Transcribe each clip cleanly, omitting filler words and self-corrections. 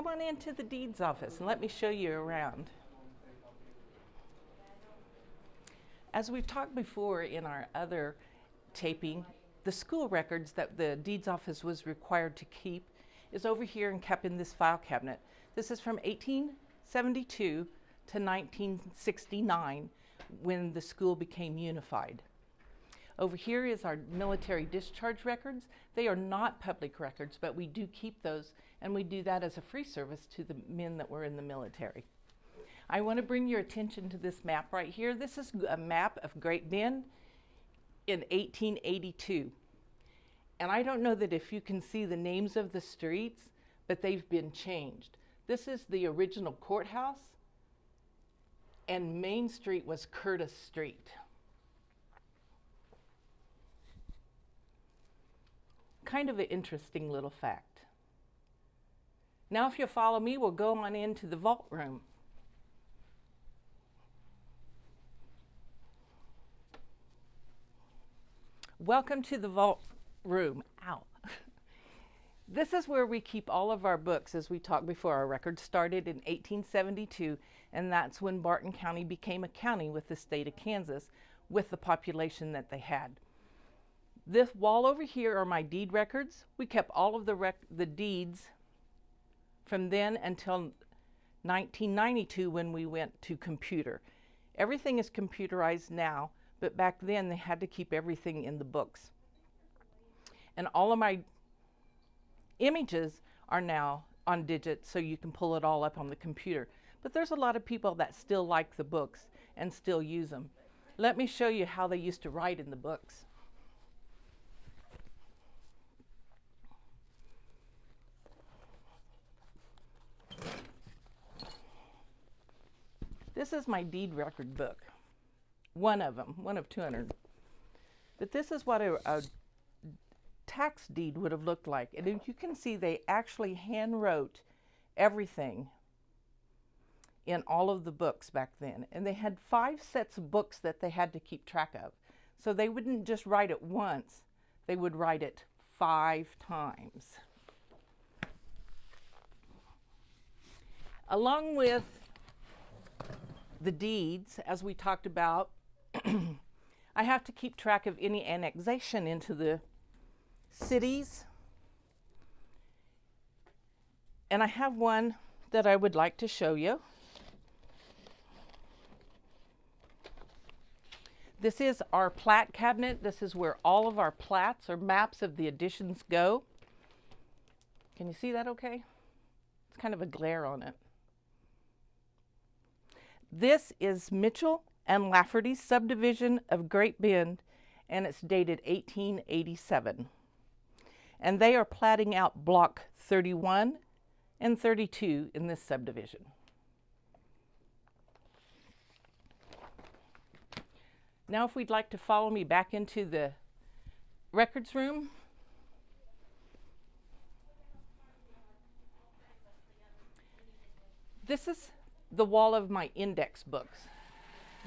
Come on into the deeds office and let me show you around. As we've talked before in our other taping, the school records that the deeds office was required to keep is over here and kept in this file cabinet. This is from 1872 to 1969 when the school became unified. Over here is our military discharge records. They are not public records, but we do keep those, and we do that as a free service to the men that were in the military. I want to bring your attention to this map right here. This is a map of Great Bend in 1882. And I don't know that if you can see the names of the streets, but they've been changed. This is the original courthouse, and Main Street was Curtis Street. Kind of an interesting little fact. Now if you'll follow me, we'll go on into the vault room. Welcome to the vault room. Ow. This is where we keep all of our books. As we talked before, our records started in 1872, and that's when Barton County became a county with the state of Kansas with the population that they had. This wall over here are my deed records. We kept all of the deeds from then until 1992 when we went to computer. Everything is computerized now, but back then they had to keep everything in the books. And all of my images are now on digits, so you can pull it all up on the computer. But there's a lot of people that still like the books and still use them. Let me show you how they used to write in the books. This is my deed record book. One of them, one of 200. But this is what a tax deed would have looked like. And you can see they actually hand wrote everything in all of the books back then. And they had 5 sets of books that they had to keep track of. So they wouldn't just write it once, they would write it 5 times. Along with the deeds, as we talked about, I have to keep track of any annexation into the cities. And I have one that I would like to show you. This is our plat cabinet. This is where all of our plats or maps of the additions go. Can you see that okay? It's kind of a glare on it. This is Mitchell and Lafferty's subdivision of Great Bend, and it's dated 1887. And they are platting out block 31 and 32 in this subdivision. Now if we'd like to follow me back into the records room. This is the wall of my index books.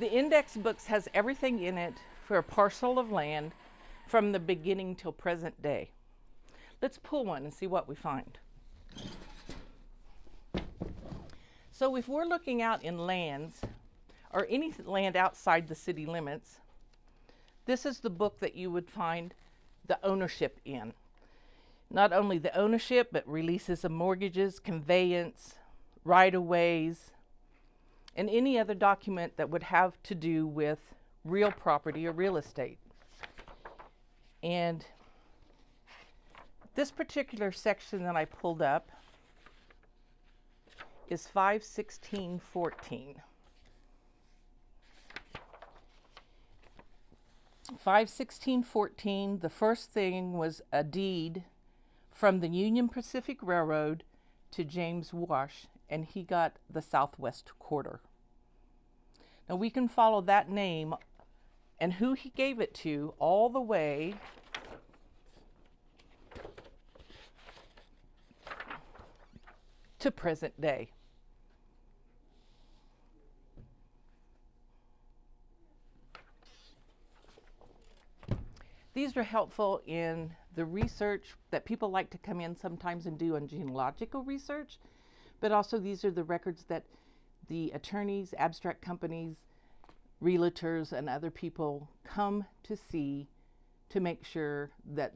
The index books has everything in it for a parcel of land from the beginning till present day. Let's pull one and see what we find. So if we're looking out in lands or any land outside the city limits, this is the book that you would find the ownership in. Not only the ownership, but releases of mortgages, conveyance, right-of-ways, and any other document that would have to do with real property or real estate. And this particular section that I pulled up is 51614. 51614, the first thing was a deed from the Union Pacific Railroad to James Wash, and he got the southwest quarter. Now we can follow that name and who he gave it to all the way to present day. These are helpful in the research that people like to come in sometimes and do on genealogical research, But also these are the records that the attorneys, abstract companies, realtors, and other people come to see to make sure that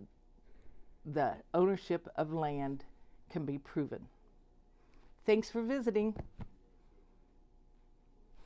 the ownership of land can be proven. Thanks for visiting.